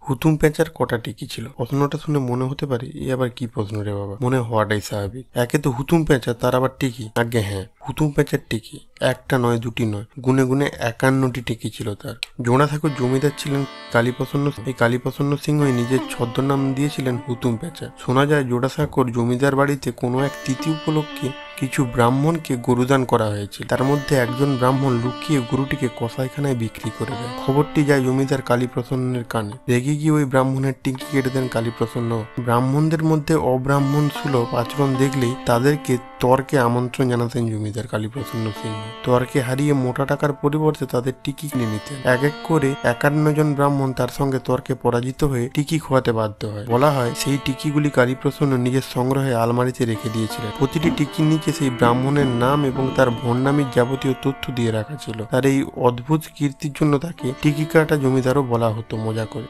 হুতুম প্যাঁচার কটা টিকি ছিল? প্রশ্নটা শুনে মনে হতে পারে এ আবার কি প্রশ্ন রে বাবা, মনে হওয়াটাই স্বাভাবিক। একে তো হুতুম প্যাঁচা, তার আবার টিকি? আজ্ঞে হ্যাঁ, হুতুম প্যাঁচার টিকি একটা নয়, দুটি নয়, গুনে গুনে 51টি টিকি ছিল তার। জোড়া ঠাকুর জমিদার ছিলেন কালীপ্রসন্ন। এই কালীপ্রসন্ন সিংহই নিজের ছদ্মনাম দিয়েছিলেন হুতুম প্যাঁচা। শোনা যায় জোড়াসাঁকোর জমিদার বাড়িতে কোনো এক তিথি উপলক্ষে কিছু ব্রাহ্মণকে গরুদান করা হয়েছে। তার মধ্যে একজন ব্রাহ্মণ লুকিয়ে গরুটিকে কসাইখানায় বিক্রি করে দেয়। খবরটি যায় জমিদার কালীপ্রসন্নের কানে। রেগে গিয়ে ওই ব্রাহ্মণের টিকি কেটে দেন কালীপ্রসন্ন। ব্রাহ্মণদের মধ্যে অব্রাহ্মণ সুলভ আচরণ দেখলেই তাদেরকে তর্কে আমন্ত্রণ জানাতেন জমিদার কালীপ্রসন্ন সিংহ। তর্কে হারিয়ে মোটা টাকার পরিবর্তে তাদের টিকি কিনে নিতেন। এক এক করে 51 জন ব্রাহ্মণ তার সঙ্গে তর্কে পরাজিত হয়ে টিকি খোয়াতে বাধ্য হয়। বলা হয় সেই টিকিগুলি কালীপ্রসন্ন নিজের সংগ্রহে আলমারিতে রেখে দিয়েছিলেন। প্রতিটি টিকির নিচে সেই ব্রাহ্মণের নাম এবং তার ভণ্ডামির যাবতীয় তথ্য দিয়ে রাখা ছিল। তার এই অদ্ভুত কীর্তির জন্য তাকে টিকি কাটা জমিদারও বলা হতো মজা করে।